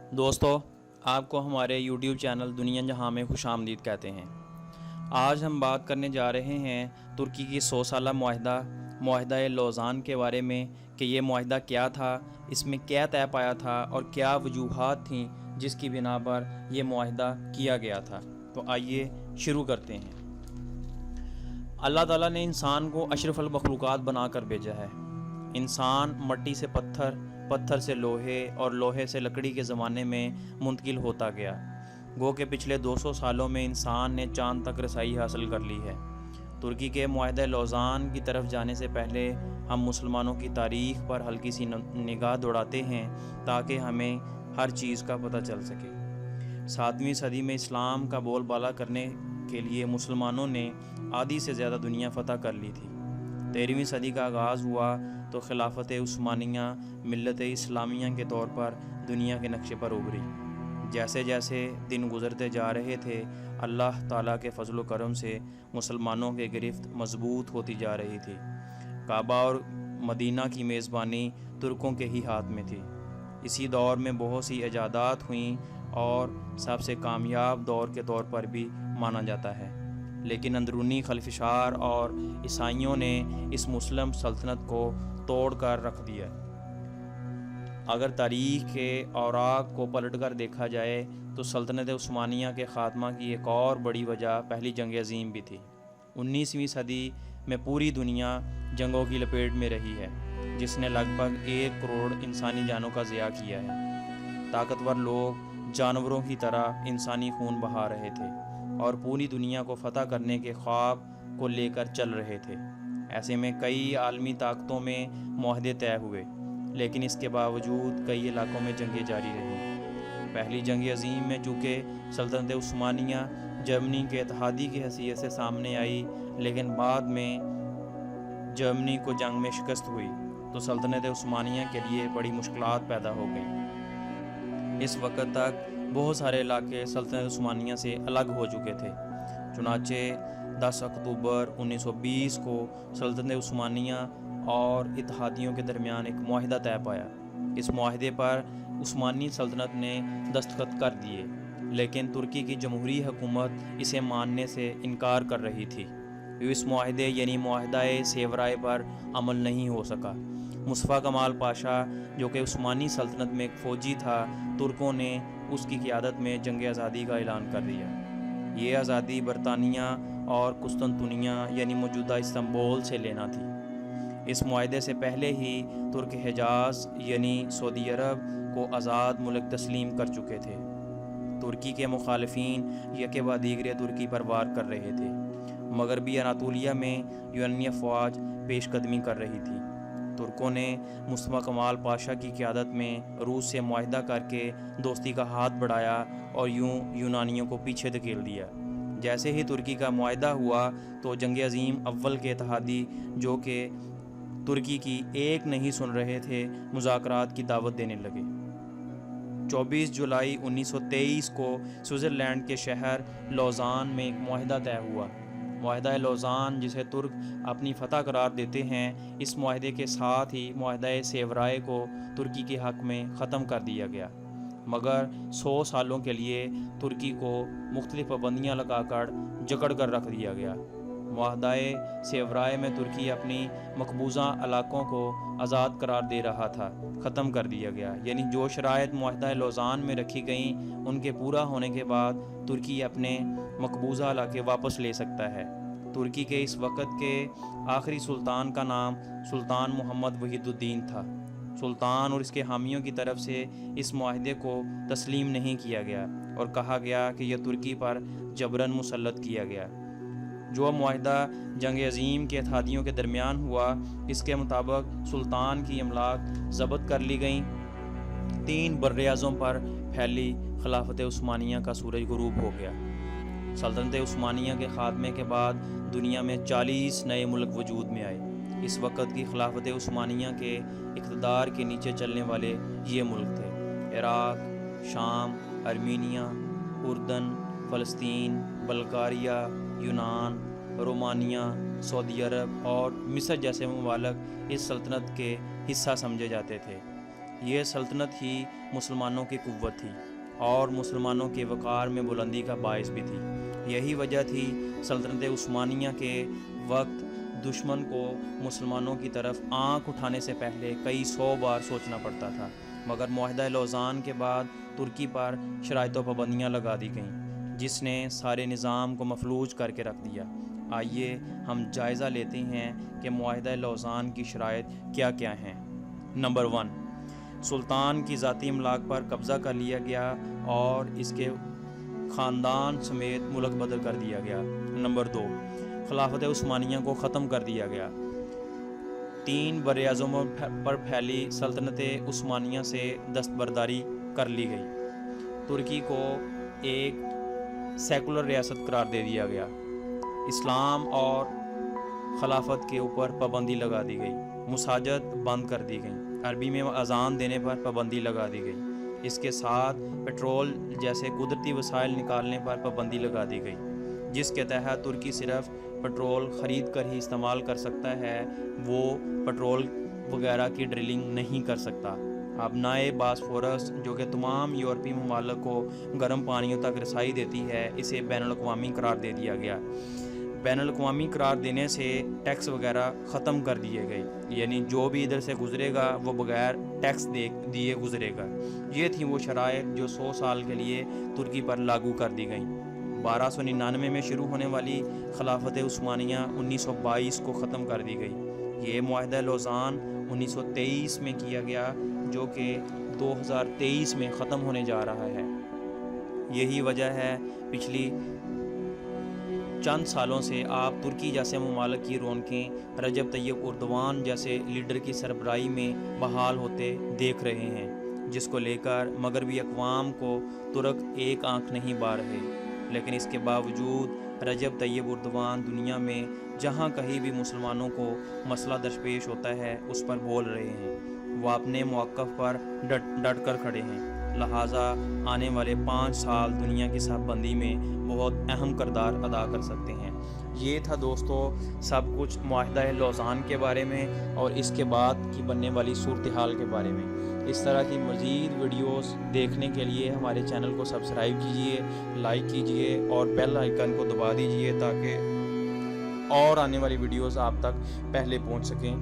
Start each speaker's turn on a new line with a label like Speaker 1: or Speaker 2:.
Speaker 1: دوستو، آپ کو ہمارے یوٹیوب چینل دنیا جہاں میں خوش آمدید کہتے ہیں۔ آج ہم بات کرنے جا رہے ہیں ترکی کی 100 سالہ معاہدہ لوزان کے بارے میں کہ یہ معاہدہ کیا تھا، اس میں کیا طے پایا تھا اور کیا وجوہات تھیں جس کی بنا پر یہ معاہدہ کیا گیا تھا۔ تو آئیے شروع کرتے ہیں۔ اللہ تعالیٰ نے انسان کو اشرف المخلوقات بنا کر بھیجا ہے۔ انسان مٹی سے پتھر، پتھر سے لوہے اور لوہے سے لکڑی کے زمانے میں منتقل ہوتا گیا۔ گو کہ پچھلے 200 سالوں میں انسان نے چاند تک رسائی حاصل کر لی ہے۔ ترکی کے معاہدہ لوزان کی طرف جانے سے پہلے ہم مسلمانوں کی تاریخ پر ہلکی سی نگاہ دوڑاتے ہیں تاکہ ہمیں ہر چیز کا پتہ چل سکے۔ 7ویں صدی میں اسلام کا بول بالا کرنے کے لیے مسلمانوں نے آدھی سے زیادہ دنیا فتح کر لی تھی۔ 13ویں صدی کا آغاز ہوا تو خلافت عثمانیہ ملت اسلامیہ کے طور پر دنیا کے نقشے پر ابھری۔ جیسے جیسے دن گزرتے جا رہے تھے، اللہ تعالیٰ کے فضل و کرم سے مسلمانوں کی گرفت مضبوط ہوتی جا رہی تھی۔ کعبہ اور مدینہ کی میزبانی ترکوں کے ہی ہاتھ میں تھی۔ اسی دور میں بہت سی ایجادات ہوئیں اور سب سے کامیاب دور کے طور پر بھی مانا جاتا ہے، لیکن اندرونی خلفشار اور عیسائیوں نے اس مسلم سلطنت کو توڑ کر رکھ دیا۔ اگر تاریخ کے اوراق کو پلٹ کر دیکھا جائے تو سلطنت عثمانیہ کے خاتمہ کی ایک اور بڑی وجہ پہلی جنگ عظیم بھی تھی۔ 19ویں صدی میں پوری دنیا جنگوں کی لپیٹ میں رہی ہے، جس نے لگ بھگ 1 کروڑ انسانی جانوں کا ضیاع کیا ہے۔ طاقتور لوگ جانوروں کی طرح انسانی خون بہا رہے تھے اور پوری دنیا کو فتح کرنے کے خواب کو لے کر چل رہے تھے۔ ایسے میں کئی عالمی طاقتوں میں معاہدے طے ہوئے، لیکن اس کے باوجود کئی علاقوں میں جنگیں جاری رہیں۔ پہلی جنگ عظیم میں چونکہ سلطنت عثمانیہ جرمنی کے اتحادی کی حیثیت سے سامنے آئی، لیکن بعد میں جرمنی کو جنگ میں شکست ہوئی تو سلطنت عثمانیہ کے لیے بڑی مشکلات پیدا ہو گئیں۔ اس وقت تک بہت سارے علاقے سلطنت عثمانیہ سے الگ ہو چکے تھے۔ چنانچہ 10 اکتوبر 1920 کو سلطنت عثمانیہ اور اتحادیوں کے درمیان ایک معاہدہ طے پایا۔ اس معاہدے پر عثمانی سلطنت نے دستخط کر دیے، لیکن ترکی کی جمہوری حکومت اسے ماننے سے انکار کر رہی تھی۔ اس معاہدے یعنی معاہدہ سیورائے پر عمل نہیں ہو سکا۔ مصطفیٰ کمال پاشا، جو کہ عثمانی سلطنت میں ایک فوجی تھا، ترکوں نے اس کی قیادت میں جنگ آزادی کا اعلان کر دیا۔ یہ آزادی برطانیہ اور قسطنطنیہ یعنی موجودہ استنبول سے لینا تھی۔ اس معاہدے سے پہلے ہی ترک حجاز یعنی سعودی عرب کو آزاد ملک تسلیم کر چکے تھے۔ ترکی کے مخالفین یکے بعد دیگرے ترکی پر وار کر رہے تھے۔ مغربی اناطولیہ میں یونانی افواج پیش قدمی کر رہی تھی۔ ترکوں نے مصطفیٰ کمال پاشا کی قیادت میں روس سے معاہدہ کر کے دوستی کا ہاتھ بڑھایا اور یونانیوں کو پیچھے دھکیل دیا۔ جیسے ہی ترکی کا معاہدہ ہوا تو جنگ عظیم اول کے اتحادی، جو کہ ترکی کی ایک نہیں سن رہے تھے، مذاکرات کی دعوت دینے لگے۔ 24 جولائی 1923 کو سوئٹزرلینڈ کے شہر لوزان میں ایک معاہدہ طے ہوا۔ معاہدہ لوزان، جسے ترک اپنی فتح قرار دیتے ہیں، اس معاہدے کے ساتھ ہی معاہدہ سیورائے کو ترکی کے حق میں ختم کر دیا گیا، مگر 100 سالوں کے لیے ترکی کو مختلف پابندیاں لگا کر جکڑ کر رکھ دیا گیا۔ معاہدہ سیورائے میں ترکی اپنی مقبوضہ علاقوں کو آزاد قرار دے رہا تھا، ختم کر دیا گیا، یعنی جو شرائط معاہدہ لوزان میں رکھی گئیں ان کے پورا ہونے کے بعد ترکی اپنے مقبوضہ علاقے واپس لے سکتا ہے۔ ترکی کے اس وقت کے آخری سلطان کا نام سلطان محمد وحید الدین تھا۔ سلطان اور اس کے حامیوں کی طرف سے اس معاہدے کو تسلیم نہیں کیا گیا اور کہا گیا کہ یہ ترکی پر جبراً مسلط کیا گیا۔ جو معاہدہ جنگ عظیم کے اتحادیوں کے درمیان ہوا، اس کے مطابق سلطان کی املاک ضبط کر لی گئیں۔ 3 براعظموں پر پھیلی خلافت عثمانیہ کا سورج غروب ہو گیا۔ سلطنت عثمانیہ کے خاتمے کے بعد دنیا میں 40 نئے ملک وجود میں آئے۔ اس وقت کی خلافت عثمانیہ کے اقتدار کے نیچے چلنے والے یہ ملک تھے: عراق، شام، ارمینیا، اردن، فلسطین، بلغاریہ، یونان، رومانیہ، سعودی عرب اور مصر جیسے ممالک اس سلطنت کے حصہ سمجھے جاتے تھے۔ یہ سلطنت ہی مسلمانوں کی قوت تھی اور مسلمانوں کے وقار میں بلندی کا باعث بھی تھی۔ یہی وجہ تھی سلطنت عثمانیہ کے وقت دشمن کو مسلمانوں کی طرف آنکھ اٹھانے سے پہلے کئی 100 بار سوچنا پڑتا تھا، مگر معاہدہ لوزان کے بعد ترکی پر شرائط و پابندیاں لگا دی گئیں جس نے سارے نظام کو مفلوج کر کے رکھ دیا۔ آئیے ہم جائزہ لیتے ہیں کہ معاہدہ لوزان کی شرائط کیا کیا ہیں۔ نمبر 1، سلطان کی ذاتی املاک پر قبضہ کر لیا گیا اور اس کے خاندان سمیت ملک بدر کر دیا گیا۔ نمبر 2، خلافت عثمانیہ کو ختم کر دیا گیا۔ 3، براعظم پر پھیلی سلطنت عثمانیہ سے دستبرداری کر لی گئی۔ ترکی کو ایک سیکولر ریاست قرار دے دیا گیا۔ اسلام اور خلافت کے اوپر پابندی لگا دی گئی۔ مساجد بند کر دی گئیں۔ عربی میں اذان دینے پر پابندی لگا دی گئی۔ اس کے ساتھ پیٹرول جیسے قدرتی وسائل نکالنے پر پابندی لگا دی گئی، جس کے تحت ترکی صرف پیٹرول خرید کر ہی استعمال کر سکتا ہے، وہ پیٹرول وغیرہ کی ڈرلنگ نہیں کر سکتا۔ آبنائے باسفورس جو کہ تمام یورپی ممالک کو گرم پانیوں تک رسائی دیتی ہے، اسے بین الاقوامی قرار دے دیا گیا۔ بین الاقوامی قرار دینے سے ٹیکس وغیرہ ختم کر دیے گئے، یعنی جو بھی ادھر سے گزرے گا وہ بغیر ٹیکس دیے گزرے گا۔ یہ تھیں وہ شرائط جو 100 سال کے لیے ترکی پر لاگو کر دی گئیں۔ 1299 میں شروع ہونے والی خلافت عثمانیہ 1922 کو ختم کر دی گئی۔ یہ معاہدہ لوزان 1923 میں کیا گیا جو کہ 2023 میں ختم ہونے جا رہا ہے۔ یہی وجہ ہے پچھلی چند سالوں سے آپ ترکی جیسے ممالک کی رونقیں رجب طیب اردوان جیسے لیڈر کی سربراہی میں بحال ہوتے دیکھ رہے ہیں، جس کو لے کر مغربی اقوام کو ترک ایک آنکھ نہیں بار رہے۔ لیکن اس کے باوجود رجب طیب اردوان دنیا میں جہاں کہیں بھی مسلمانوں کو مسئلہ درپیش ہوتا ہے اس پر بول رہے ہیں۔ وہ اپنے موقف پر ڈٹ کر کھڑے ہیں، لہٰذا آنے والے 5 سال دنیا کی صف بندی میں بہت اہم کردار ادا کر سکتے ہیں۔ یہ تھا دوستو سب کچھ معاہدہ لوزان کے بارے میں اور اس کے بعد کی بننے والی صورتحال کے بارے میں۔ اس طرح کی مزید ویڈیوز دیکھنے کے لیے ہمارے چینل کو سبسکرائب کیجئے، لائک کیجئے اور بیل آئیکن کو دبا دیجئے تاکہ اور آنے والی ویڈیوز آپ تک پہلے پہنچ سکیں۔